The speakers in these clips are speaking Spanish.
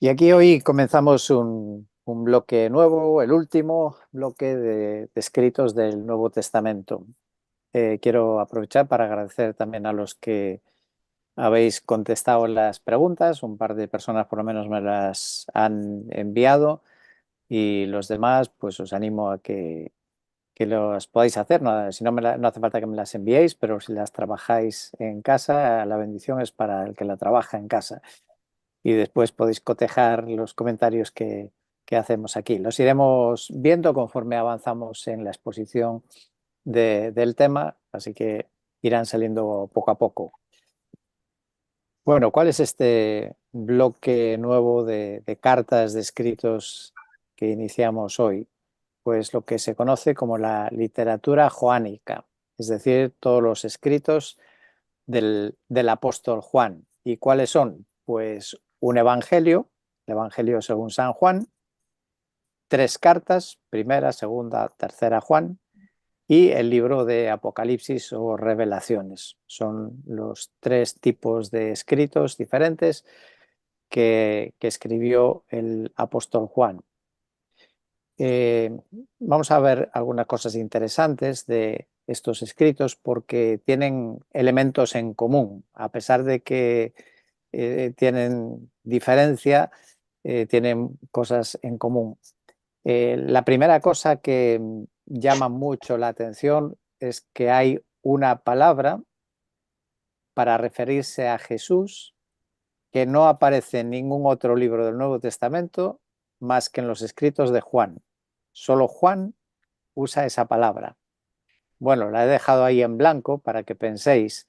Y aquí hoy comenzamos un bloque nuevo, el último bloque de escritos del Nuevo Testamento. Quiero aprovechar para agradecer también a los que habéis contestado las preguntas. Un par de personas por lo menos me las han enviado y los demás pues os animo a que los podáis hacer. No, si no, no hace falta que me las enviéis, pero si las trabajáis en casa, la bendición es para el que la trabaja en casa y después podéis cotejar los comentarios que hacemos aquí. Los iremos viendo conforme avanzamos en la exposición del tema, así que irán saliendo poco a poco. Bueno, ¿cuál es este bloque nuevo de cartas, de escritos que iniciamos hoy? Pues lo que se conoce como la literatura joánica, es decir, todos los escritos del apóstol Juan. ¿Y cuáles son? Pues un evangelio, el evangelio según San Juan, tres cartas, primera, segunda, tercera Juan, y el libro de Apocalipsis o Revelaciones. Son los tres tipos de escritos diferentes que escribió el apóstol Juan. Eh, Vamos a ver algunas cosas interesantes de estos escritos porque tienen elementos en común, a pesar de que tienen diferencia, tienen cosas en común. La primera cosa que llama mucho la atención es que hay una palabra para referirse a Jesús que no aparece en ningún otro libro del Nuevo Testamento más que en los escritos de Juan. Solo Juan usa esa palabra. Bueno, la he dejado ahí en blanco para que penséis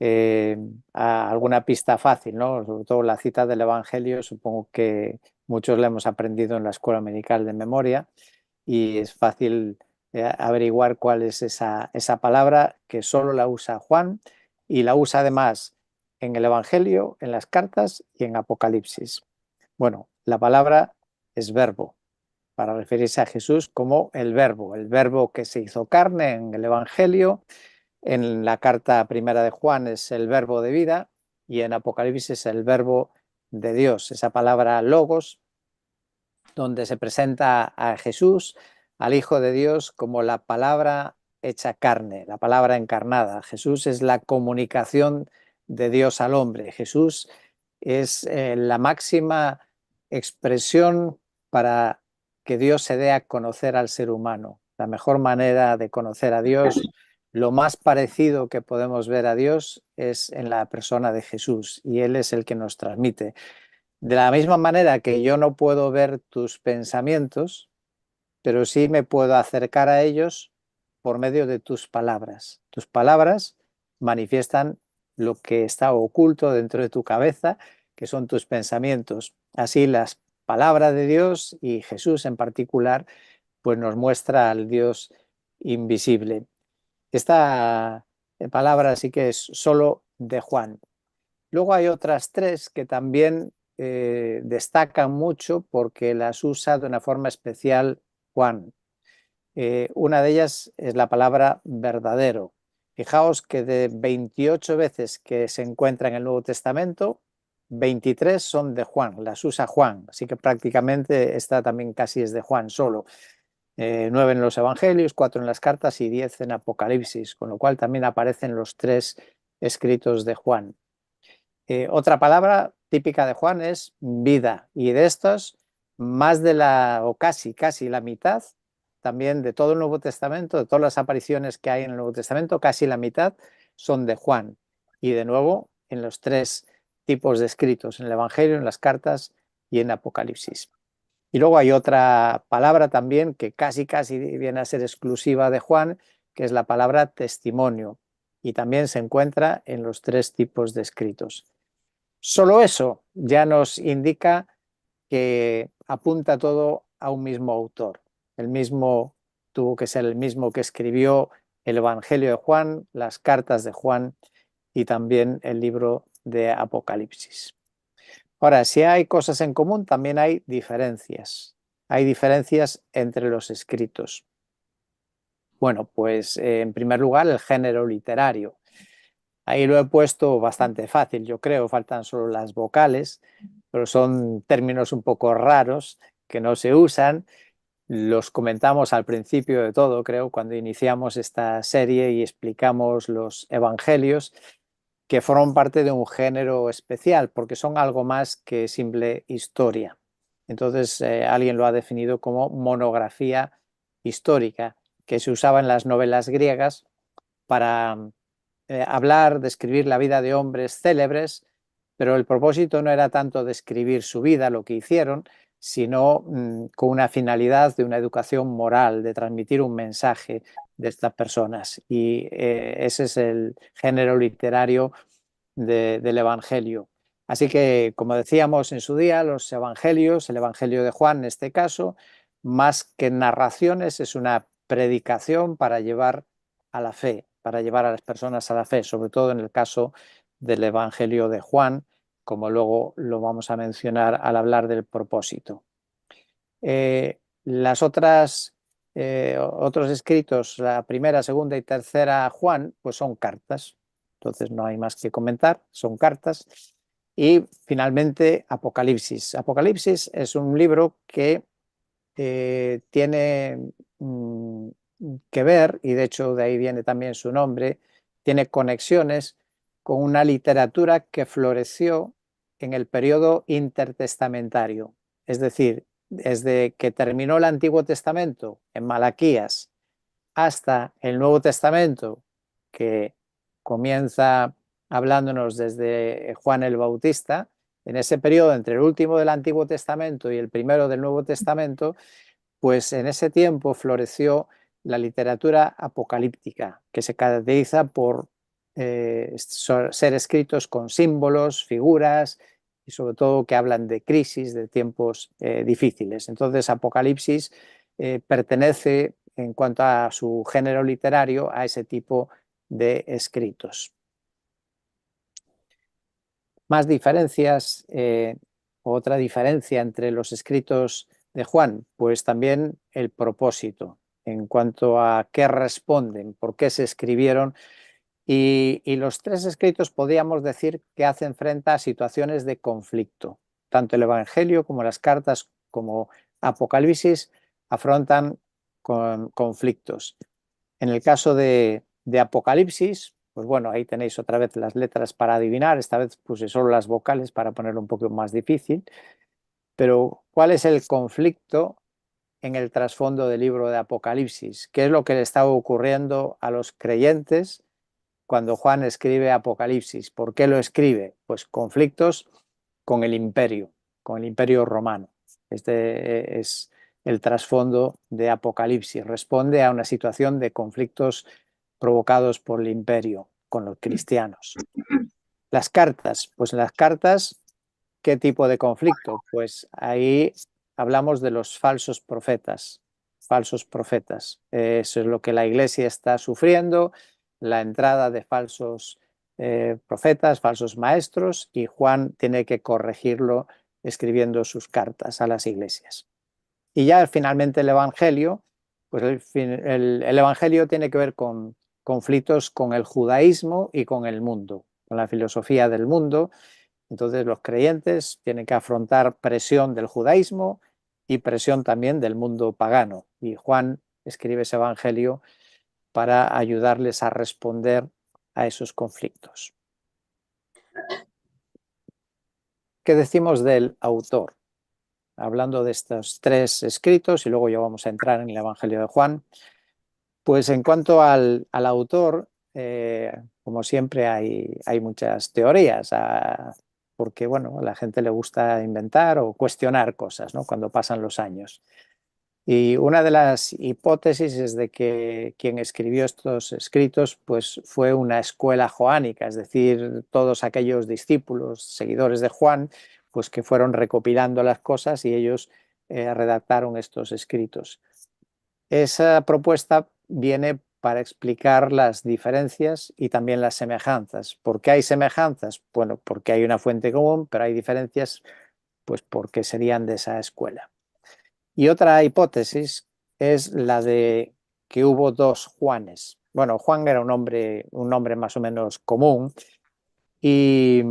eh, a alguna pista fácil, ¿no? Sobre todo la cita del Evangelio, supongo que muchos la hemos aprendido en la escuela dominical de memoria y es fácil averiguar cuál es esa palabra que solo la usa Juan y la usa además en el Evangelio, en las cartas y en Apocalipsis. Bueno, la palabra es verbo, para referirse a Jesús como el verbo que se hizo carne en el Evangelio, en la carta primera de Juan es el verbo de vida y en Apocalipsis es el verbo de Dios, esa palabra logos, donde se presenta a Jesús, al Hijo de Dios, como la palabra hecha carne, la palabra encarnada. Jesús es la comunicación de Dios al hombre. Jesús es la máxima expresión para que Dios se dé a conocer al ser humano. La mejor manera de conocer a Dios, lo más parecido que podemos ver a Dios es en la persona de Jesús y Él es el que nos transmite. De la misma manera que yo no puedo ver tus pensamientos, pero sí me puedo acercar a ellos por medio de tus palabras. Tus palabras manifiestan lo que está oculto dentro de tu cabeza, que son tus pensamientos. Así las palabras de Dios y Jesús en particular, pues nos muestra al Dios invisible. Esta palabra sí que es solo de Juan. Luego hay otras tres que también destacan mucho porque las usa de una forma especial Juan. Una de ellas es la palabra verdadero. Fijaos que de 28 veces que se encuentra en el Nuevo Testamento, 23 son de Juan, las usa Juan, así que prácticamente esta también casi es de Juan solo. 9 en los Evangelios, 4 en las cartas y 10 en Apocalipsis, con lo cual también aparecen los tres escritos de Juan. Otra palabra típica de Juan es vida, y de estos, más de la, o casi la mitad, también de todo el Nuevo Testamento, de todas las apariciones que hay en el Nuevo Testamento, casi la mitad son de Juan. Y de nuevo, en los tres tipos de escritos, en el Evangelio, en las cartas y en Apocalipsis. Y luego hay otra palabra también que casi viene a ser exclusiva de Juan, que es la palabra testimonio. Y también se encuentra en los tres tipos de escritos. Solo eso ya nos indica que apunta todo a un mismo autor. El mismo tuvo que ser el mismo que escribió el Evangelio de Juan, las cartas de Juan y también el libro de Apocalipsis. Ahora, si hay cosas en común, también hay diferencias. Hay diferencias entre los escritos. Bueno, pues en primer lugar, el género literario. Ahí lo he puesto bastante fácil, yo creo, faltan solo las vocales, pero son términos un poco raros que no se usan. Los comentamos al principio de todo, creo, cuando iniciamos esta serie y explicamos los evangelios, que forman parte de un género especial, porque son algo más que simple historia. Entonces, alguien lo ha definido como monografía histórica, que se usaba en las novelas griegas para hablar, describir la vida de hombres célebres, pero el propósito no era tanto describir su vida, lo que hicieron, sino con una finalidad de una educación moral, de transmitir un mensaje de estas personas. Y ese es el género literario del Evangelio. Así que, como decíamos en su día, los Evangelios, el Evangelio de Juan en este caso, más que narraciones, es una predicación para llevar a la fe, para llevar a las personas a la fe, sobre todo en el caso del Evangelio de Juan, como luego lo vamos a mencionar al hablar del propósito. Las otros escritos, la primera, segunda y tercera Juan, pues son cartas. Entonces no hay más que comentar, son cartas. Y finalmente Apocalipsis. Apocalipsis es un libro que tiene que ver, y de hecho de ahí viene también su nombre, tiene conexiones con una literatura que floreció en el periodo intertestamentario. Es decir, desde que terminó el Antiguo Testamento en Malaquías hasta el Nuevo Testamento, que comienza hablándonos desde Juan el Bautista, en ese periodo entre el último del Antiguo Testamento y el primero del Nuevo Testamento, pues en ese tiempo floreció la literatura apocalíptica, que se caracteriza por ser escritos con símbolos, figuras y sobre todo que hablan de crisis, de tiempos difíciles. Entonces, Apocalipsis pertenece en cuanto a su género literario a ese tipo de escritos. Más diferencias, otra diferencia entre los escritos de Juan, pues también el propósito en cuanto a qué responden, por qué se escribieron. Y los tres escritos podríamos decir que hacen frente a situaciones de conflicto. Tanto el Evangelio como las cartas como Apocalipsis afrontan con conflictos. En el caso de Apocalipsis, pues bueno, ahí tenéis otra vez las letras para adivinar. Esta vez puse solo las vocales para ponerlo un poco más difícil. Pero, ¿cuál es el conflicto en el trasfondo del libro de Apocalipsis? ¿Qué es lo que le estaba ocurriendo a los creyentes cuando Juan escribe Apocalipsis? ¿Por qué lo escribe? Pues conflictos con el imperio romano. Este es el trasfondo de Apocalipsis. Responde a una situación de conflictos provocados por el imperio con los cristianos. Las cartas, pues en las cartas, ¿qué tipo de conflicto? Pues ahí hablamos de los falsos profetas. Falsos profetas. Eso es lo que la iglesia está sufriendo, la entrada de falsos profetas, falsos maestros, y Juan tiene que corregirlo escribiendo sus cartas a las iglesias. Y ya finalmente el Evangelio, pues el Evangelio tiene que ver con conflictos con el judaísmo y con el mundo, con la filosofía del mundo. Entonces los creyentes tienen que afrontar presión del judaísmo y presión también del mundo pagano. Y Juan escribe ese Evangelio para ayudarles a responder a esos conflictos. ¿Qué decimos del autor? Hablando de estos tres escritos y luego ya vamos a entrar en el Evangelio de Juan. Pues en cuanto al autor, como siempre hay muchas teorías, porque bueno, a la gente le gusta inventar o cuestionar cosas, ¿no? Cuando pasan los años. Y una de las hipótesis es de que quien escribió estos escritos pues fue una escuela joánica, es decir, todos aquellos discípulos, seguidores de Juan, pues que fueron recopilando las cosas y ellos redactaron estos escritos. Esa propuesta viene para explicar las diferencias y también las semejanzas. ¿Por qué hay semejanzas? Bueno, porque hay una fuente común, pero hay diferencias, pues porque serían de esa escuela. Y otra hipótesis es la de que hubo dos Juanes. Bueno, Juan era un nombre más o menos común y,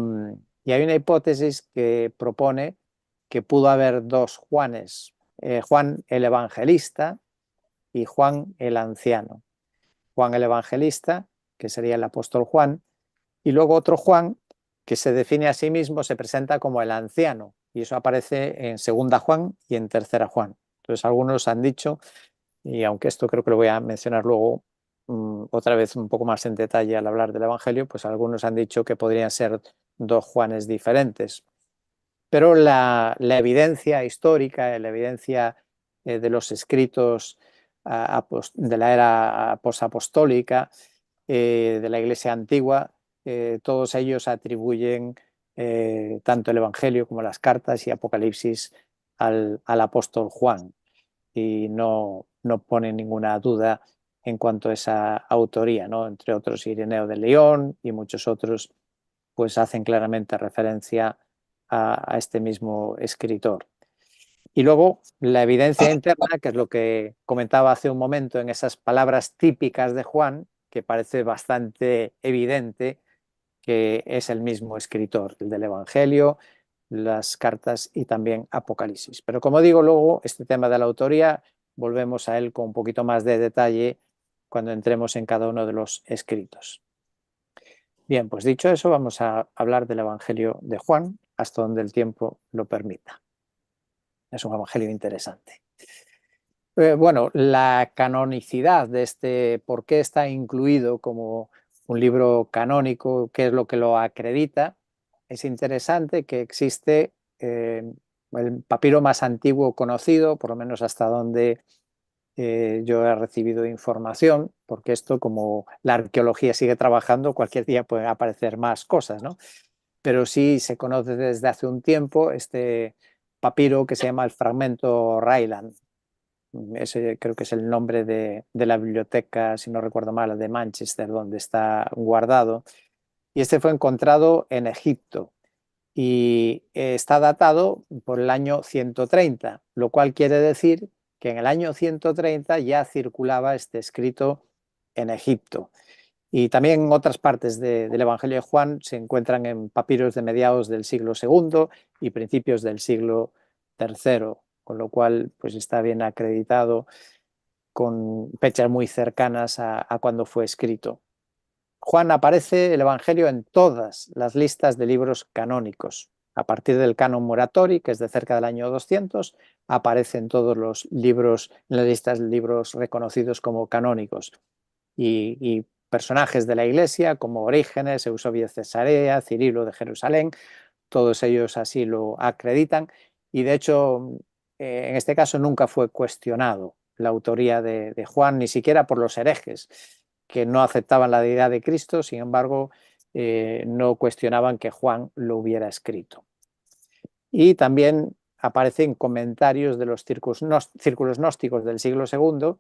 Y hay una hipótesis que propone que pudo haber dos Juanes, Juan el Evangelista y Juan el Anciano. Juan el Evangelista, que sería el apóstol Juan, y luego otro Juan que se define a sí mismo, se presenta como el anciano, y eso aparece en segunda Juan y en tercera Juan. Entonces algunos han dicho, y aunque esto creo que lo voy a mencionar luego otra vez un poco más en detalle al hablar del Evangelio, pues algunos han dicho que podrían ser dos Juanes diferentes. Pero la evidencia histórica, la evidencia de los escritos de la era posapostólica, de la Iglesia antigua, todos ellos atribuyen tanto el Evangelio como las cartas y Apocalipsis al apóstol Juan y no ponen ninguna duda en cuanto a esa autoría, ¿no? Entre otros Ireneo de León y muchos otros, pues hacen claramente referencia a este mismo escritor. Y luego la evidencia interna, que es lo que comentaba hace un momento en esas palabras típicas de Juan, que parece bastante evidente que es el mismo escritor, el del Evangelio, las cartas y también Apocalipsis. Pero como digo, luego este tema de la autoría, volvemos a él con un poquito más de detalle cuando entremos en cada uno de los escritos. Bien, pues dicho eso, vamos a hablar del Evangelio de Juan, hasta donde el tiempo lo permita. Es un evangelio interesante. Bueno, la canonicidad de este, por qué está incluido como un libro canónico, qué es lo que lo acredita, es interesante que existe el papiro más antiguo conocido, por lo menos hasta donde yo he recibido información, porque esto, como la arqueología sigue trabajando, cualquier día pueden aparecer más cosas, ¿no? Pero sí se conoce desde hace un tiempo este papiro que se llama el fragmento Ryland. Ese creo que es el nombre de la biblioteca, si no recuerdo mal, de Manchester, donde está guardado. Y este fue encontrado en Egipto y está datado por el año 130, lo cual quiere decir que en el año 130 ya circulaba este escrito en Egipto. Y también en otras partes del Evangelio de Juan se encuentran en papiros de mediados del siglo II y principios del siglo III, con lo cual pues está bien acreditado con fechas muy cercanas a cuando fue escrito. Juan aparece el Evangelio en todas las listas de libros canónicos. A partir del canon Muratori, que es de cerca del año 200, aparecen todos los libros, en las listas de libros reconocidos como canónicos. Y personajes de la Iglesia como Orígenes, Eusebio de Cesarea, Cirilo de Jerusalén, todos ellos así lo acreditan y de hecho en este caso nunca fue cuestionado la autoría de Juan, ni siquiera por los herejes que no aceptaban la deidad de Cristo, sin embargo no cuestionaban que Juan lo hubiera escrito. Y también aparecen comentarios de los círculos gnósticos del siglo II,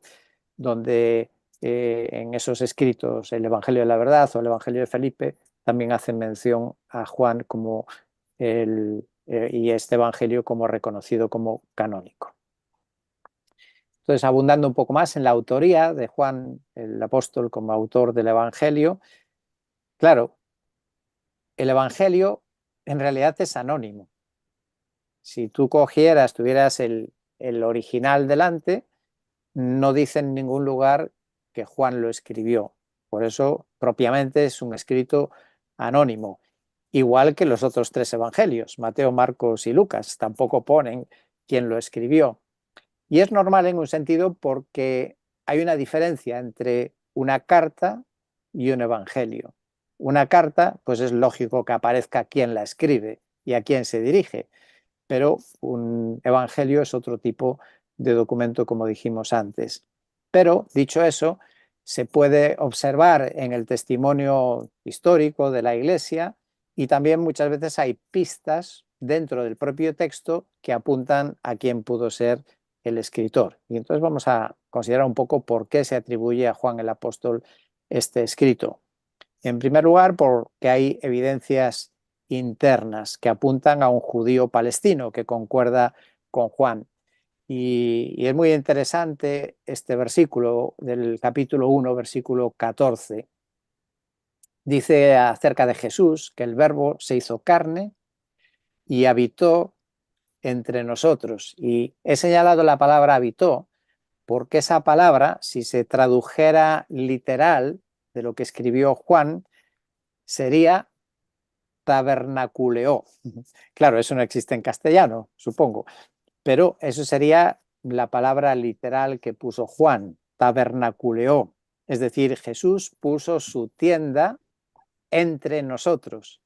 donde en esos escritos el Evangelio de la Verdad o el Evangelio de Felipe también hacen mención a Juan como y este Evangelio como reconocido como canónico. Entonces, abundando un poco más en la autoría de Juan el apóstol como autor del Evangelio, claro, el Evangelio en realidad es anónimo. Si tú cogieras, tuvieras el original delante, no dice en ningún lugar que Juan lo escribió. Por eso, propiamente, es un escrito anónimo. Igual que los otros tres evangelios, Mateo, Marcos y Lucas, tampoco ponen quién lo escribió. Y es normal en un sentido porque hay una diferencia entre una carta y un evangelio. Una carta, pues es lógico que aparezca quién la escribe y a quién se dirige, pero un evangelio es otro tipo de documento, como dijimos antes. Pero, dicho eso, se puede observar en el testimonio histórico de la Iglesia y también muchas veces hay pistas dentro del propio texto que apuntan a quién pudo ser el escritor. Y entonces vamos a considerar un poco por qué se atribuye a Juan el Apóstol este escrito. En primer lugar, porque hay evidencias internas que apuntan a un judío palestino que concuerda con Juan. Y es muy interesante este versículo del capítulo 1, versículo 14. Dice acerca de Jesús que el verbo se hizo carne y habitó entre nosotros. Y he señalado la palabra habitó porque esa palabra, si se tradujera literal de lo que escribió Juan, sería tabernaculeó. Claro, eso no existe en castellano, supongo, pero eso sería la palabra literal que puso Juan, tabernaculeó. Es decir, Jesús puso su tienda entre nosotros.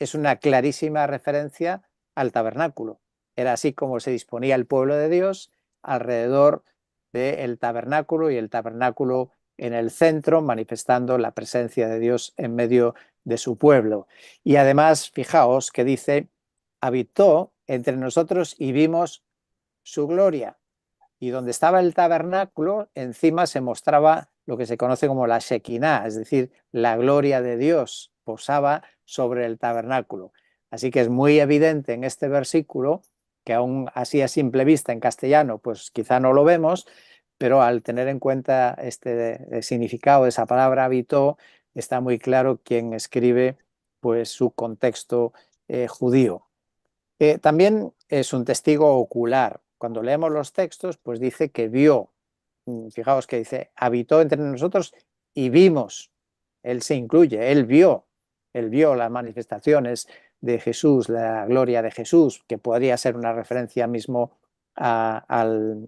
Es una clarísima referencia al tabernáculo. Era así como se disponía el pueblo de Dios alrededor del tabernáculo y el tabernáculo en el centro, manifestando la presencia de Dios en medio de su pueblo. Y además, fijaos que dice, habitó entre nosotros y vimos su gloria. Y donde estaba el tabernáculo, encima se mostraba lo que se conoce como la Shekinah, es decir, la gloria de Dios posaba sobre el tabernáculo. Así que es muy evidente en este versículo, que aún así a simple vista en castellano, pues quizá no lo vemos, pero al tener en cuenta este significado de esa palabra habitó, está muy claro quién escribe pues su contexto judío. También es un testigo ocular. Cuando leemos los textos, pues dice que vio, fijaos que dice, habitó entre nosotros y vimos. Él se incluye, él vio las manifestaciones de Jesús, la gloria de Jesús, que podría ser una referencia mismo a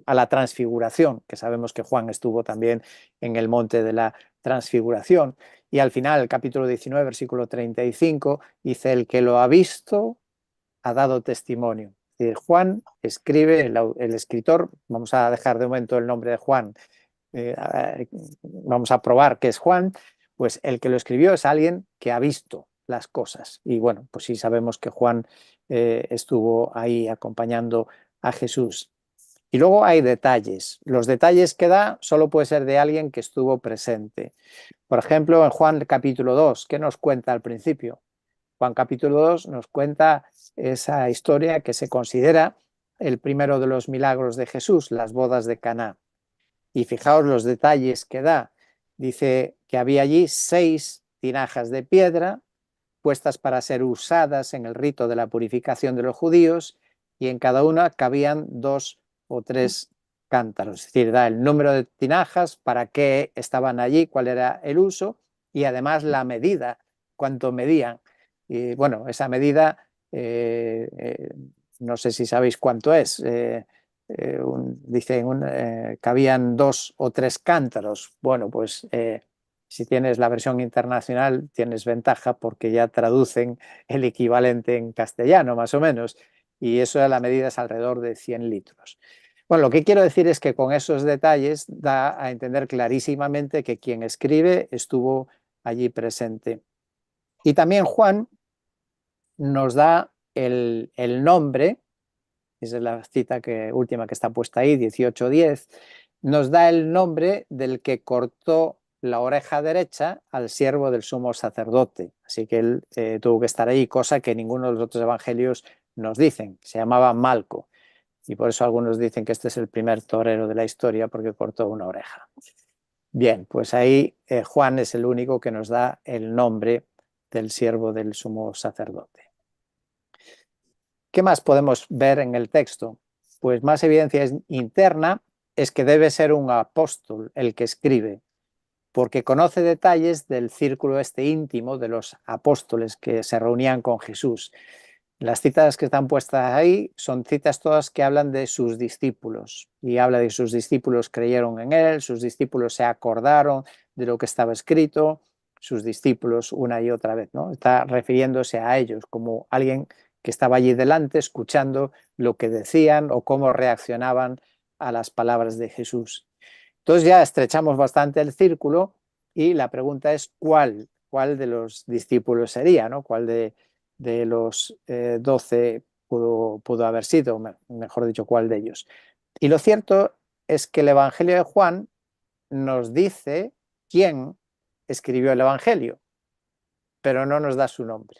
la transfiguración, que sabemos que Juan estuvo también en el monte de la transfiguración. Y al final, el capítulo 19, versículo 35, dice, el que lo ha visto ha dado testimonio. Juan escribe, el escritor, vamos a dejar de momento el nombre de Juan, vamos a probar que es Juan, pues el que lo escribió es alguien que ha visto las cosas. Y bueno, pues sí sabemos que Juan estuvo ahí acompañando a Jesús. Y luego hay detalles. Los detalles que da solo puede ser de alguien que estuvo presente. Por ejemplo, en Juan capítulo 2, ¿qué nos cuenta al principio? Juan capítulo 2 nos cuenta esa historia que se considera el primero de los milagros de Jesús, las bodas de Caná. Y fijaos los detalles que da. Dice que había allí 6 tinajas de piedra puestas para ser usadas en el rito de la purificación de los judíos y en cada una cabían 2 o 3 cántaros. Es decir, da el número de tinajas, para qué estaban allí, cuál era el uso y además la medida, cuánto medían. Y bueno, esa medida, no sé si sabéis cuánto es. Dice, cabían 2 o 3 cántaros. Bueno, pues si tienes la versión internacional tienes ventaja porque ya traducen el equivalente en castellano, más o menos, y eso a la medida es alrededor de 100 litros. Bueno, lo que quiero decir es que con esos detalles da a entender clarísimamente que quien escribe estuvo allí presente. Y también Juan nos da el nombre, esa es la cita última que está puesta ahí, 18:10, nos da el nombre del que cortó la oreja derecha al siervo del sumo sacerdote. Así que él tuvo que estar ahí, cosa que ninguno de los otros evangelios nos dicen. Se llamaba Malco. Y por eso algunos dicen que este es el primer torero de la historia porque cortó una oreja. Bien, pues ahí Juan es el único que nos da el nombre del siervo del sumo sacerdote. ¿Qué más podemos ver en el texto? Pues más evidencia interna es que debe ser un apóstol el que escribe, porque conoce detalles del círculo este íntimo de los apóstoles que se reunían con Jesús. Las citas que están puestas ahí son citas todas que hablan de sus discípulos, y habla de que sus discípulos creyeron en él, sus discípulos se acordaron de lo que estaba escrito, sus discípulos una y otra vez, ¿no? Está refiriéndose a ellos como alguien que estaba allí delante escuchando lo que decían o cómo reaccionaban a las palabras de Jesús. Entonces ya estrechamos bastante el círculo y la pregunta es cuál de los discípulos sería, ¿no? ¿Cuál de los 12 pudo haber sido, mejor dicho, cuál de ellos? Y lo cierto es que el Evangelio de Juan nos dice quién escribió el Evangelio, pero no nos da su nombre.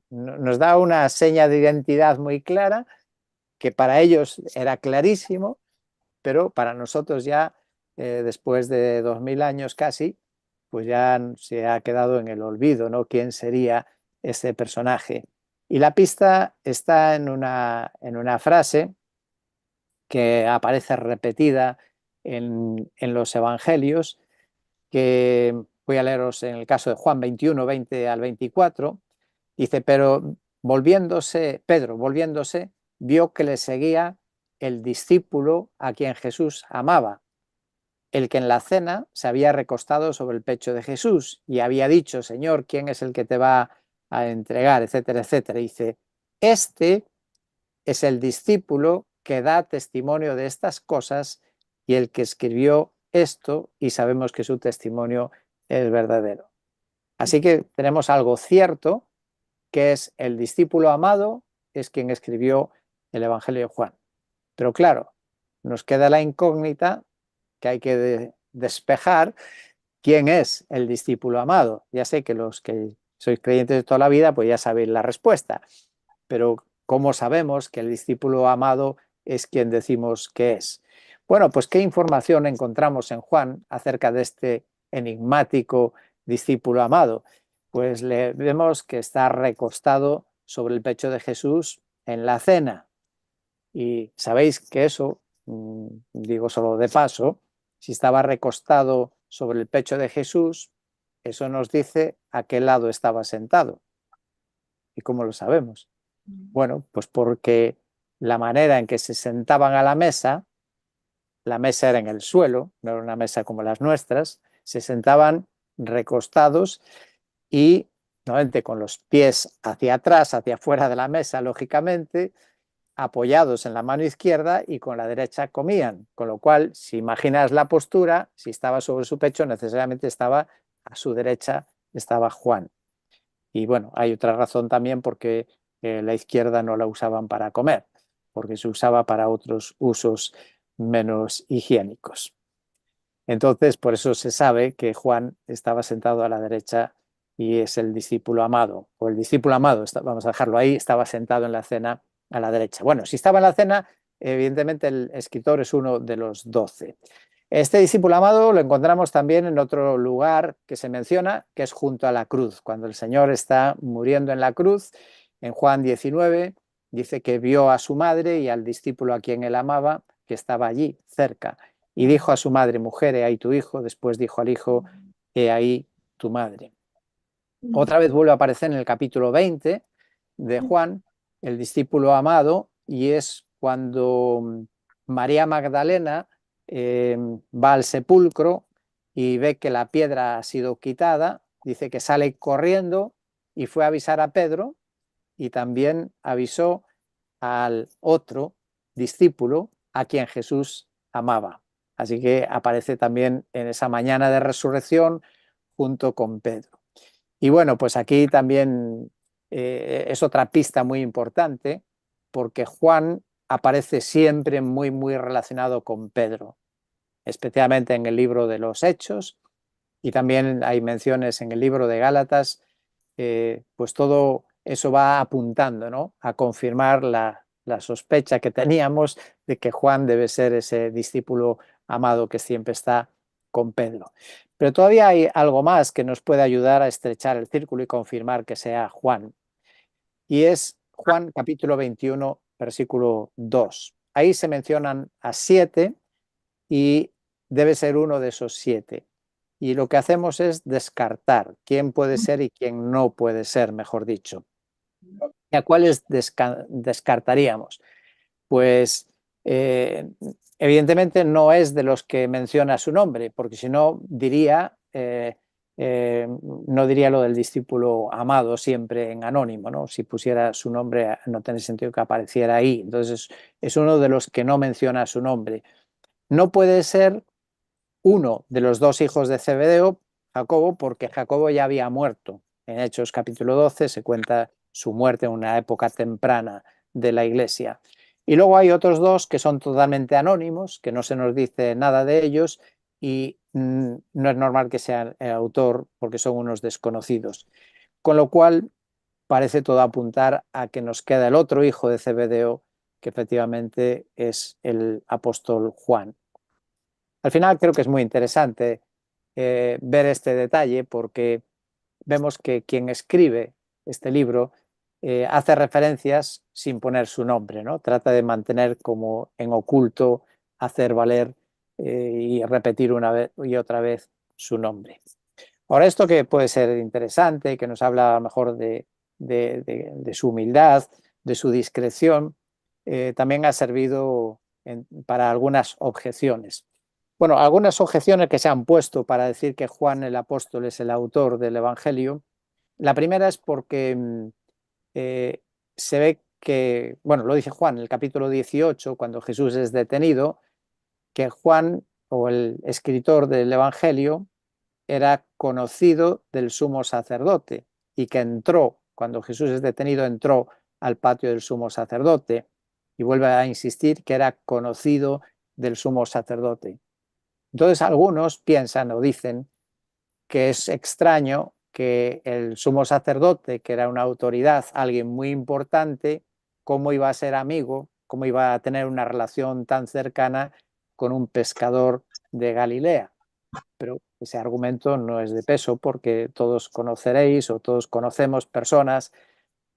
Nos da una seña de identidad muy clara, que para ellos era clarísimo, pero para nosotros ya, después de 2000 años casi, pues ya se ha quedado en el olvido, ¿no? ¿Quién sería ese personaje? Y la pista está en una frase que aparece repetida en los evangelios, que voy a leeros en el caso de Juan 21, 20 al 24. Dice, pero Pedro volviéndose, vio que le seguía el discípulo a quien Jesús amaba, el que en la cena se había recostado sobre el pecho de Jesús y había dicho, Señor, ¿quién es el que te va a entregar? Etcétera, etcétera. Y dice, este es el discípulo que da testimonio de estas cosas y el que escribió esto, y sabemos que su testimonio es verdadero. Así que tenemos algo cierto, que es el discípulo amado, es quien escribió el Evangelio de Juan. Pero claro, nos queda la incógnita que hay que despejar. ¿Quién es el discípulo amado? Ya sé que los que sois creyentes de toda la vida, pues ya sabéis la respuesta, pero ¿cómo sabemos que el discípulo amado es quien decimos que es? Bueno, pues ¿qué información encontramos en Juan acerca de este enigmático discípulo amado? Pues le vemos que está recostado sobre el pecho de Jesús en la cena. Y sabéis que eso, digo solo de paso, si estaba recostado sobre el pecho de Jesús, eso nos dice a qué lado estaba sentado. ¿Y cómo lo sabemos? Bueno, pues porque la manera en que se sentaban a la mesa era en el suelo, no era una mesa como las nuestras, se sentaban recostados y normalmente con los pies hacia atrás, hacia afuera de la mesa, lógicamente, apoyados en la mano izquierda y con la derecha comían, con lo cual, si imaginas la postura, si estaba sobre su pecho, necesariamente estaba a su derecha, estaba Juan. Y bueno, hay otra razón también porque la izquierda no la usaban para comer, porque se usaba para otros usos menos higiénicos. Entonces, por eso se sabe que Juan estaba sentado a la derecha y es el discípulo amado, o el discípulo amado, vamos a dejarlo ahí, estaba sentado en la cena a la derecha. Bueno, si estaba en la cena, evidentemente el escritor es uno de los 12. Este discípulo amado lo encontramos también en otro lugar que se menciona, que es junto a la cruz. Cuando el Señor está muriendo en la cruz, en Juan 19, dice que vio a su madre y al discípulo a quien él amaba, que estaba allí, cerca. Y dijo a su madre, mujer, he ahí tu hijo. Después dijo al hijo, he ahí tu madre. Otra vez vuelve a aparecer en el capítulo 20 de Juan, el discípulo amado, y es cuando María Magdalena va al sepulcro y ve que la piedra ha sido quitada, dice que sale corriendo y fue a avisar a Pedro y también avisó al otro discípulo a quien Jesús amaba. Así que aparece también en esa mañana de resurrección junto con Pedro. Y bueno, pues aquí también es otra pista muy importante porque Juan aparece siempre muy, muy relacionado con Pedro, especialmente en el libro de los Hechos y también hay menciones en el libro de Gálatas, pues todo eso va apuntando, ¿no?, a confirmar la sospecha que teníamos de que Juan debe ser ese discípulo amado que siempre está con Pedro. Pero todavía hay algo más que nos puede ayudar a estrechar el círculo y confirmar que sea Juan. Y es Juan capítulo 21, versículo 2. Ahí se mencionan a 7 y debe ser uno de esos 7. Y lo que hacemos es descartar quién puede ser y quién no puede ser, mejor dicho. ¿Y a cuáles descartaríamos? Pues evidentemente no es de los que menciona su nombre, porque si no diría, no diría lo del discípulo amado siempre en anónimo, ¿no? Si pusiera su nombre no tiene sentido que apareciera ahí. Entonces es uno de los que no menciona su nombre. No puede ser uno de los dos hijos de Zebedeo, Jacobo, porque Jacobo ya había muerto. En Hechos capítulo 12 se cuenta su muerte en una época temprana de la iglesia. Y luego hay otros dos que son totalmente anónimos, que no se nos dice nada de ellos y no es normal que sean el autor porque son unos desconocidos. Con lo cual parece todo apuntar a que nos queda el otro hijo de Zebedeo, que efectivamente es el apóstol Juan. Al final creo que es muy interesante ver este detalle porque vemos que quien escribe este libro hace referencias sin poner su nombre, ¿no? Trata de mantener como en oculto, hacer valer y repetir una vez y otra vez su nombre. Ahora, esto que puede ser interesante, que nos habla a lo mejor de su humildad, de su discreción, también ha servido para algunas objeciones. Bueno, algunas objeciones que se han puesto para decir que Juan el apóstol es el autor del Evangelio. La primera es porque eh, se ve que, bueno, lo dice Juan en el capítulo 18, cuando Jesús es detenido, que Juan o el escritor del Evangelio era conocido del sumo sacerdote y que entró, cuando Jesús es detenido, entró al patio del sumo sacerdote y vuelve a insistir que era conocido del sumo sacerdote. Entonces algunos piensan o dicen que es extraño que el sumo sacerdote, que era una autoridad, alguien muy importante, cómo iba a ser amigo, cómo iba a tener una relación tan cercana con un pescador de Galilea. Pero ese argumento no es de peso porque todos conoceréis o todos conocemos personas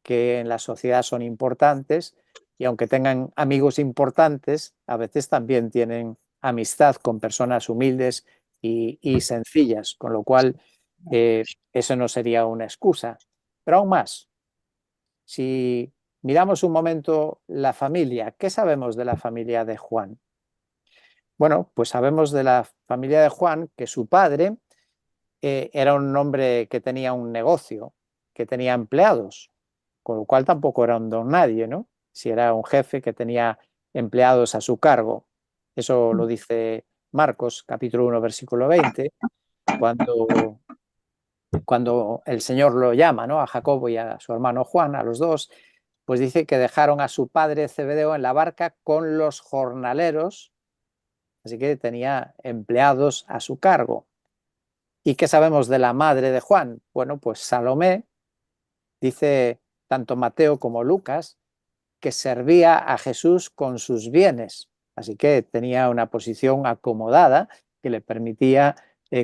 que en la sociedad son importantes y aunque tengan amigos importantes, a veces también tienen amistad con personas humildes y sencillas, con lo cual eso no sería una excusa. Pero aún más, si miramos un momento la familia, ¿qué sabemos de la familia de Juan? Bueno, pues sabemos de la familia de Juan que su padre era un hombre que tenía un negocio, que tenía empleados, con lo cual tampoco era un don nadie, ¿no? Si era un jefe que tenía empleados a su cargo. Eso lo dice Marcos, capítulo 1, versículo 20, cuando, cuando el Señor lo llama, ¿no? A Jacobo y a su hermano Juan, a los dos, pues dice que dejaron a su padre Zebedeo en la barca con los jornaleros, así que tenía empleados a su cargo. ¿Y qué sabemos de la madre de Juan? Bueno, pues Salomé, dice tanto Mateo como Lucas, que servía a Jesús con sus bienes. Así que tenía una posición acomodada que le permitía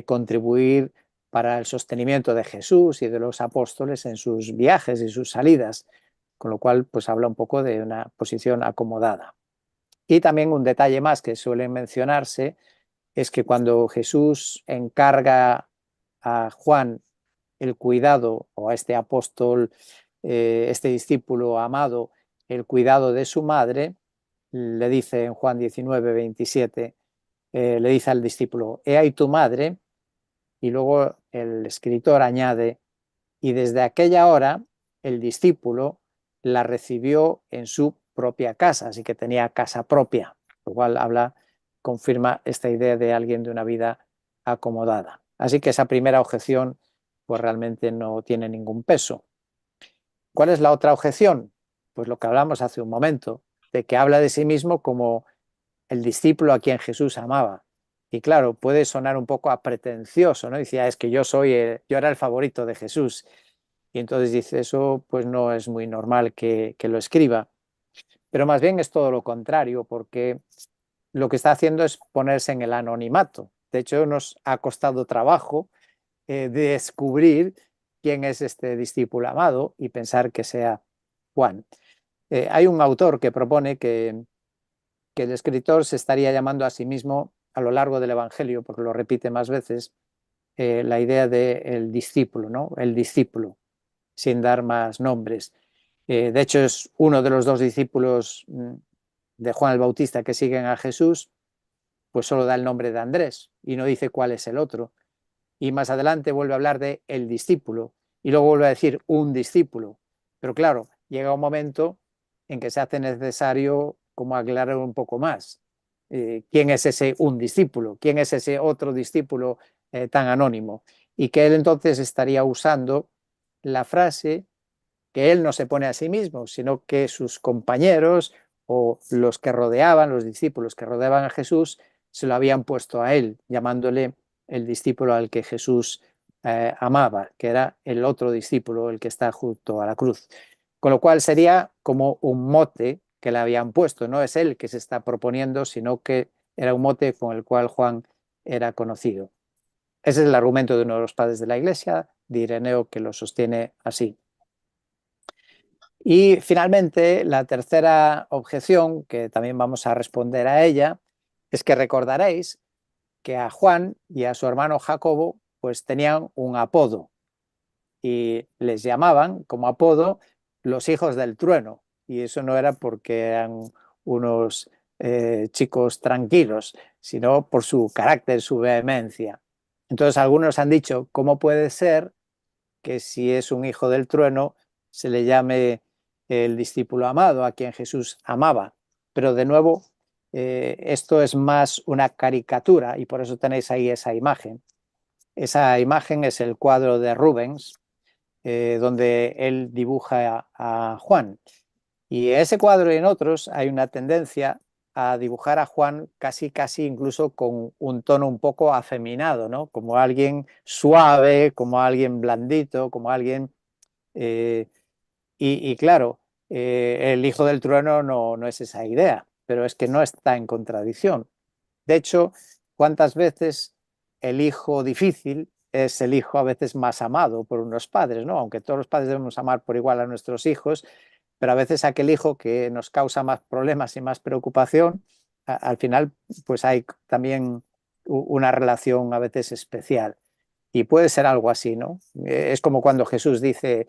contribuir para el sostenimiento de Jesús y de los apóstoles en sus viajes y sus salidas, con lo cual pues habla un poco de una posición acomodada. Y también un detalle más que suele mencionarse es que cuando Jesús encarga a Juan el cuidado, o a este apóstol, este discípulo amado, el cuidado de su madre, le dice en Juan 19, 27, le dice al discípulo, he ahí tu madre, y luego el escritor añade, y desde aquella hora el discípulo la recibió en su propia casa, así que tenía casa propia, lo cual confirma esta idea de alguien de una vida acomodada. Así que esa primera objeción pues realmente no tiene ningún peso. ¿Cuál es la otra objeción? Pues lo que hablamos hace un momento, de que habla de sí mismo como el discípulo a quien Jesús amaba. Y claro, puede sonar un poco a pretencioso, ¿no? Decía, es que yo era el favorito de Jesús. Y entonces dice, eso pues no es muy normal que lo escriba. Pero más bien es todo lo contrario, porque lo que está haciendo es ponerse en el anonimato. De hecho, nos ha costado trabajo descubrir quién es este discípulo amado y pensar que sea Juan. Hay un autor que propone que el escritor se estaría llamando a sí mismo a lo largo del Evangelio, porque lo repite más veces, la idea del discípulo, ¿no? El discípulo, sin dar más nombres. De hecho, es uno de los dos discípulos de Juan el Bautista que siguen a Jesús, pues solo da el nombre de Andrés y no dice cuál es el otro. Y más adelante vuelve a hablar de el discípulo y luego vuelve a decir un discípulo. Pero claro, llega un momento en que se hace necesario como aclarar un poco más. ¿Quién es ese un discípulo? ¿Quién es ese otro discípulo tan anónimo? Y que él entonces estaría usando la frase que él no se pone a sí mismo, sino que sus compañeros o los que rodeaban, los discípulos que rodeaban a Jesús, se lo habían puesto a él, llamándole el discípulo al que Jesús amaba, que era el otro discípulo, el que está junto a la cruz. Con lo cual sería como un mote que le habían puesto, no es él que se está proponiendo, sino que era un mote con el cual Juan era conocido. Ese es el argumento de uno de los padres de la Iglesia, de Ireneo, que lo sostiene así. Y finalmente, la tercera objeción, que también vamos a responder a ella, es que recordaréis que a Juan y a su hermano Jacobo pues tenían un apodo y les llamaban como apodo los hijos del trueno. Y eso no era porque eran unos chicos tranquilos, sino por su carácter, su vehemencia. Entonces algunos han dicho, ¿cómo puede ser que si es un hijo del trueno se le llame el discípulo amado, a quien Jesús amaba? Pero de nuevo, esto es más una caricatura y por eso tenéis ahí esa imagen. Esa imagen es el cuadro de Rubens, donde él dibuja a Juan. Y en ese cuadro y en otros hay una tendencia a dibujar a Juan casi incluso con un tono un poco afeminado, ¿no? Como alguien suave, como alguien blandito, como alguien... eh, y claro, el hijo del trueno no es esa idea, pero es que no está en contradicción. De hecho, ¿cuántas veces el hijo difícil es el hijo a veces más amado por unos padres, ¿no? Aunque todos los padres debemos amar por igual a nuestros hijos, pero a veces aquel hijo que nos causa más problemas y más preocupación, al final pues hay también una relación a veces especial. Y puede ser algo así, ¿no? Es como cuando Jesús dice,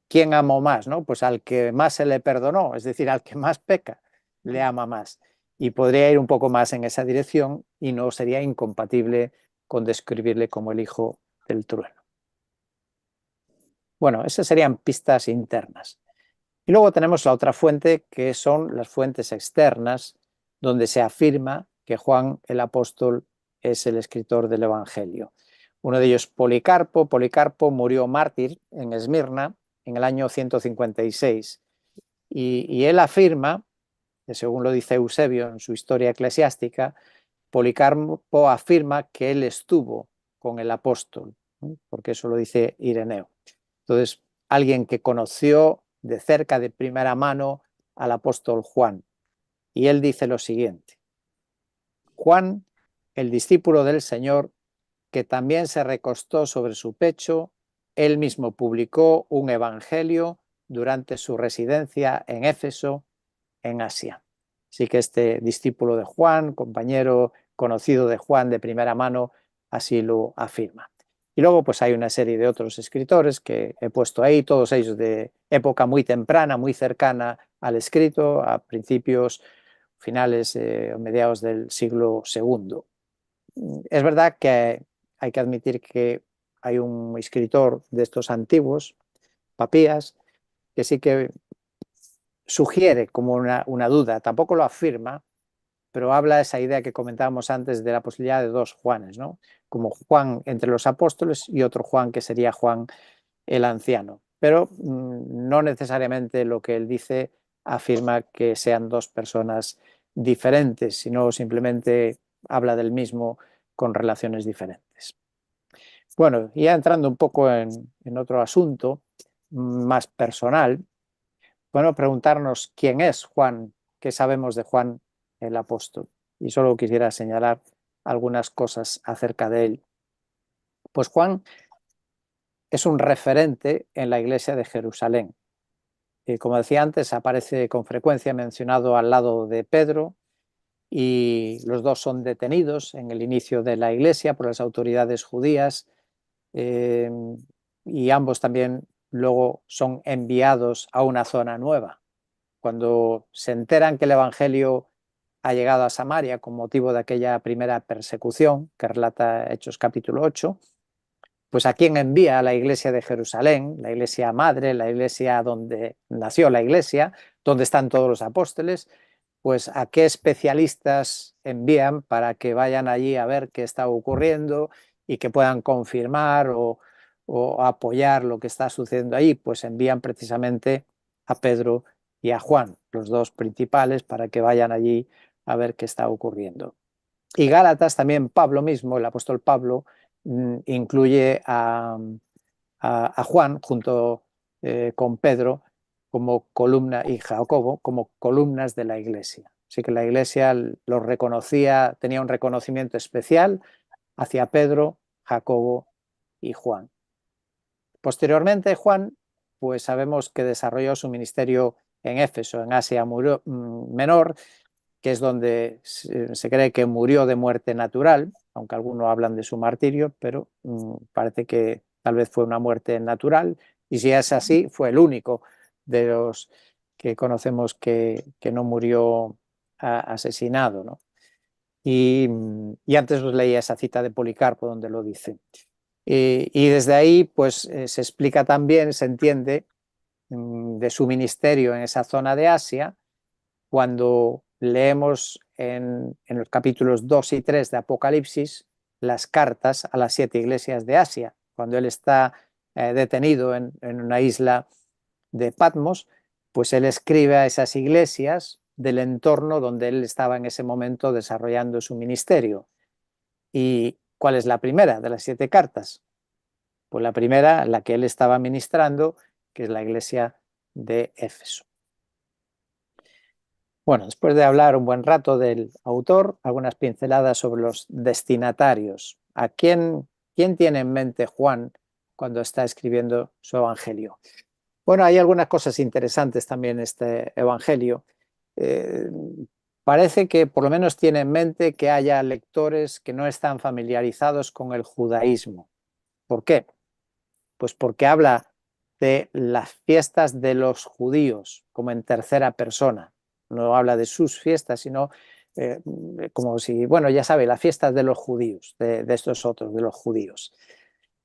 ¿quién amó más? ¿No? Pues al que más se le perdonó, es decir, al que más peca, le ama más. Y podría ir un poco más en esa dirección y no sería incompatible con describirle como el hijo del trueno. Bueno, esas serían pistas internas. Y luego tenemos la otra fuente, que son las fuentes externas, donde se afirma que Juan el apóstol es el escritor del Evangelio. Uno de ellos, Policarpo. Policarpo murió mártir en Esmirna en el año 156 y él afirma, que según lo dice Eusebio en su historia eclesiástica, Policarpo afirma que él estuvo con el apóstol, ¿no? Porque eso lo dice Ireneo. Entonces, alguien que conoció de cerca, de primera mano, al apóstol Juan. Y él dice lo siguiente: Juan, el discípulo del Señor, que también se recostó sobre su pecho, él mismo publicó un evangelio durante su residencia en Éfeso, en Asia. Así que este discípulo de Juan, compañero conocido de Juan de primera mano, así lo afirma. Y luego pues hay una serie de otros escritores que he puesto ahí, todos ellos de época muy temprana, muy cercana al escrito, a principios, finales, mediados del siglo II. Es verdad que hay que admitir que hay un escritor de estos antiguos, Papías, que sí que sugiere como una duda, tampoco lo afirma, pero habla de esa idea que comentábamos antes de la posibilidad de dos Juanes, ¿no? Como Juan entre los apóstoles y otro Juan que sería Juan el anciano. Pero no necesariamente lo que él dice afirma que sean dos personas diferentes, sino simplemente habla del mismo con relaciones diferentes. Bueno, ya entrando un poco en otro asunto más personal, bueno, preguntarnos quién es Juan, qué sabemos de Juan el apóstol. Y solo quisiera señalar algunas cosas acerca de él. Pues Juan es un referente en la iglesia de Jerusalén. Como decía antes, aparece con frecuencia mencionado al lado de Pedro y los dos son detenidos en el inicio de la iglesia por las autoridades judías eh, y ambos también luego son enviados a una zona nueva. Cuando se enteran que el Evangelio ha llegado a Samaria con motivo de aquella primera persecución que relata Hechos capítulo 8, pues a quién envía a la iglesia de Jerusalén, la iglesia madre, la iglesia donde nació la iglesia, donde están todos los apóstoles, pues a qué especialistas envían para que vayan allí a ver qué está ocurriendo y que puedan confirmar o apoyar lo que está sucediendo allí, pues envían precisamente a Pedro y a Juan, los dos principales, para que vayan allí a ver qué está ocurriendo. Y Gálatas también Pablo mismo, el apóstol Pablo, incluye a Juan junto con Pedro como columna y Jacobo como columnas de la iglesia. Así que la iglesia los reconocía, tenía un reconocimiento especial hacia Pedro, Jacobo y Juan. Posteriormente, Juan pues sabemos que desarrolló su ministerio en Éfeso, en Asia Menor, que es donde se cree que murió de muerte natural, aunque algunos hablan de su martirio, pero parece que tal vez fue una muerte natural, y si es así, fue el único de los que conocemos que no murió asesinado, ¿no? Y antes os leía esa cita de Policarpo donde lo dice. Y desde ahí pues se explica también, se entiende de su ministerio en esa zona de Asia, cuando leemos en los capítulos 2 y 3 de Apocalipsis las cartas a las 7 iglesias de Asia, cuando él está detenido en una isla de Patmos, pues él escribe a esas iglesias del entorno donde él estaba en ese momento desarrollando su ministerio. ¿Y cuál es la primera de las 7 cartas? Pues la primera, la que él estaba ministrando, que es la iglesia de Éfeso. Bueno, después de hablar un buen rato del autor, algunas pinceladas sobre los destinatarios. ¿Quién tiene en mente Juan cuando está escribiendo su evangelio? Bueno, hay algunas cosas interesantes también en este evangelio. Eh, Parece que por lo menos tiene en mente que haya lectores que no están familiarizados con el judaísmo. ¿Por qué? Pues porque habla de las fiestas de los judíos, como en tercera persona. No habla de sus fiestas, sino como si, bueno, ya sabe, las fiestas de los judíos, de estos otros, de los judíos.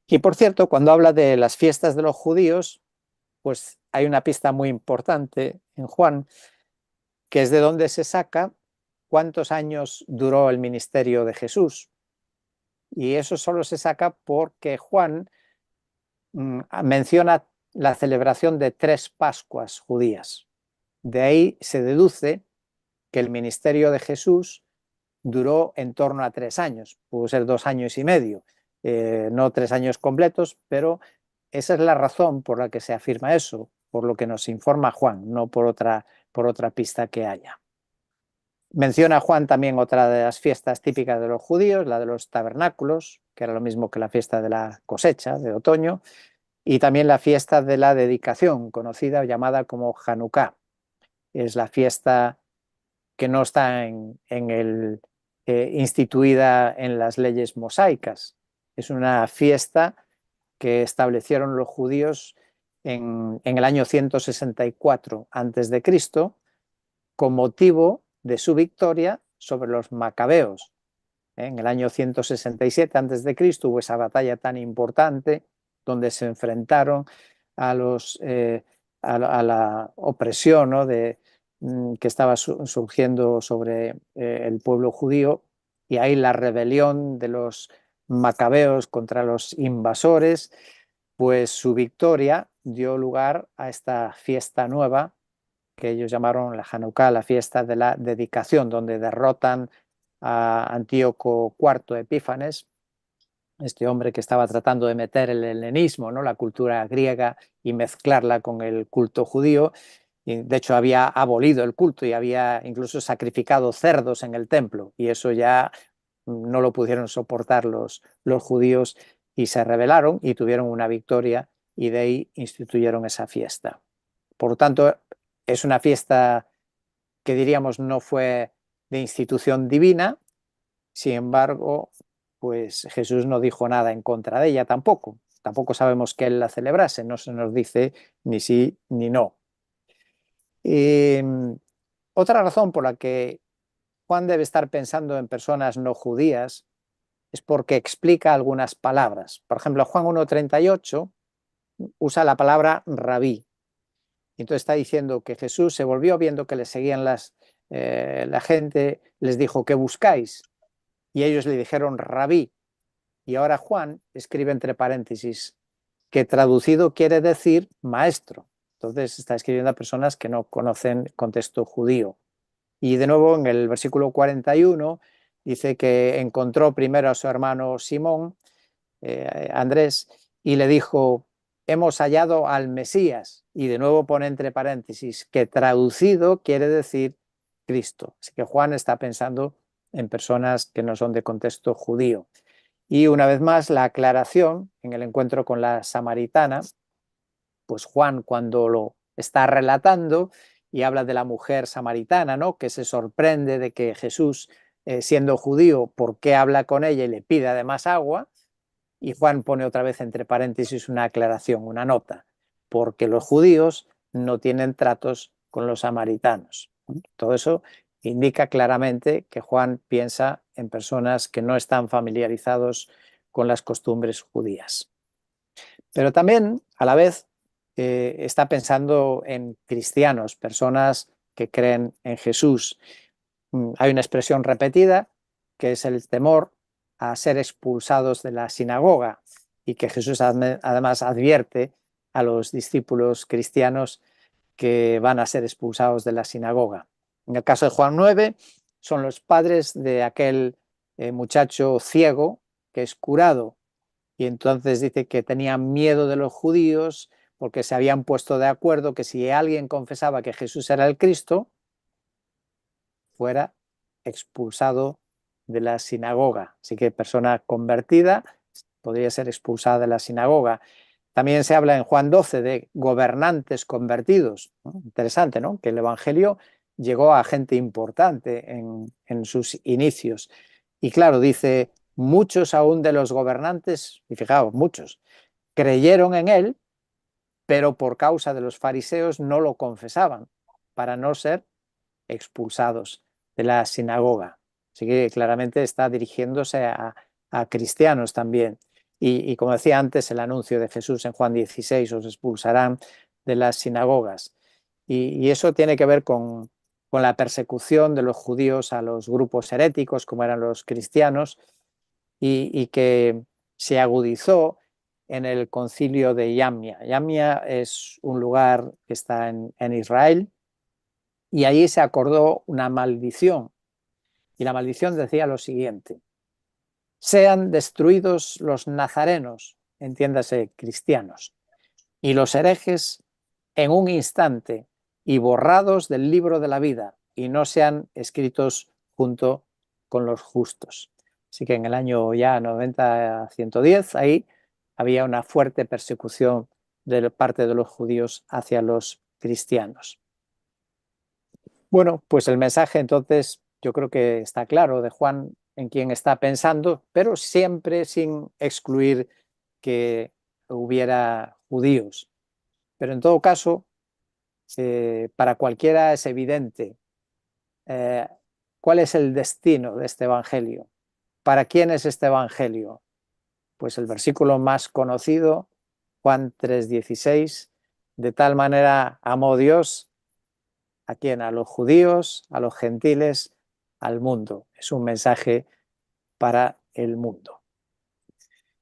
Y por cierto, cuando habla de las fiestas de los judíos, pues hay una pista muy importante en Juan, que es de dónde se saca cuántos años duró el ministerio de Jesús. Y eso solo se saca porque Juan menciona la celebración de 3 Pascuas judías. De ahí se deduce que el ministerio de Jesús duró en torno a 3 años, pudo ser 2 años y medio, no 3 años completos, pero esa es la razón por la que se afirma eso, por lo que nos informa Juan, no por otra pista que haya. Menciona Juan también otra de las fiestas típicas de los judíos, la de los tabernáculos, que era lo mismo que la fiesta de la cosecha de otoño, y también la fiesta de la dedicación, conocida o llamada como Hanukkah. Es la fiesta que no está instituida en las leyes mosaicas. Es una fiesta que establecieron los judíos en el año 164 a.C. con motivo de su victoria sobre los macabeos. En el año 167 a.C. hubo esa batalla tan importante donde se enfrentaron a la opresión, ¿no? Que estaba surgiendo sobre el pueblo judío, y ahí la rebelión de los macabeos contra los invasores, pues su victoria dio lugar a esta fiesta nueva que ellos llamaron la Hanukkah, la fiesta de la dedicación, donde derrotan a Antíoco IV Epífanes, este hombre que estaba tratando de meter el helenismo, ¿no? La cultura griega, y mezclarla con el culto judío. Y de hecho había abolido el culto y había incluso sacrificado cerdos en el templo, y eso ya no lo pudieron soportar los judíos y se rebelaron y tuvieron una victoria, y de ahí instituyeron esa fiesta. Por lo tanto, es una fiesta que diríamos no fue de institución divina. Sin embargo, pues Jesús no dijo nada en contra de ella tampoco. Tampoco sabemos que él la celebrase, no se nos dice ni sí ni no. Otra razón por la que Juan debe estar pensando en personas no judías es porque explica algunas palabras. Por ejemplo, Juan 1:38 usa la palabra rabí. Entonces está diciendo que Jesús se volvió, viendo que le seguían la gente, les dijo: ¿qué buscáis? Y ellos le dijeron rabí. Y ahora Juan escribe entre paréntesis que traducido quiere decir maestro. Entonces está escribiendo a personas que no conocen contexto judío. Y de nuevo en el versículo 41 dice que encontró primero a su hermano Simón, Andrés, y le dijo: hemos hallado al Mesías. Y de nuevo pone entre paréntesis que traducido quiere decir Cristo. Así que Juan está pensando en personas que no son de contexto judío. Y una vez más la aclaración en el encuentro con la samaritana, pues Juan, cuando lo está relatando y habla de la mujer samaritana, ¿no?, que se sorprende de que Jesús, siendo judío, ¿por qué habla con ella y le pide además agua? Y Juan pone otra vez entre paréntesis una aclaración, una nota, porque los judíos no tienen tratos con los samaritanos. Todo eso indica claramente que Juan piensa en personas que no están familiarizados con las costumbres judías. Pero también, a la vez, está pensando en cristianos, personas que creen en Jesús. Hay una expresión repetida que es el temor a ser expulsados de la sinagoga y que Jesús además advierte a los discípulos cristianos que van a ser expulsados de la sinagoga. En el caso de Juan 9, son los padres de aquel muchacho ciego que es curado y entonces dice que tenían miedo de los judíos porque se habían puesto de acuerdo que si alguien confesaba que Jesús era el Cristo, fuera expulsado de la sinagoga. Así que persona convertida podría ser expulsada de la sinagoga. También se habla en Juan 12 de gobernantes convertidos. ¿No? Interesante, ¿no?, que el Evangelio llegó a gente importante en sus inicios. Y claro, dice, muchos aún de los gobernantes, y fijaos, muchos, creyeron en él, pero por causa de los fariseos no lo confesaban, para no ser expulsados de la sinagoga. Así que claramente está dirigiéndose a cristianos también. Y como decía antes, el anuncio de Jesús en Juan 16, os expulsarán de las sinagogas. Y eso tiene que ver con la persecución de los judíos a los grupos heréticos, como eran los cristianos, y que se agudizó en el concilio de Yamnia. Yamnia es un lugar que está en Israel, y allí se acordó una maldición. Y la maldición decía lo siguiente: sean destruidos los nazarenos, entiéndase cristianos, y los herejes en un instante, y borrados del libro de la vida, y no sean escritos junto con los justos. Así que en el año ya 90-110, ahí había una fuerte persecución de parte de los judíos hacia los cristianos. Bueno, pues el mensaje entonces yo creo que está claro de Juan en quién está pensando, pero siempre sin excluir que hubiera judíos. Pero en todo caso, para cualquiera es evidente cuál es el destino de este evangelio. ¿Para quién es este evangelio? Pues el versículo más conocido, Juan 3:16, de tal manera amó Dios. ¿A quién? A los judíos, a los gentiles, al mundo. Es un mensaje para el mundo.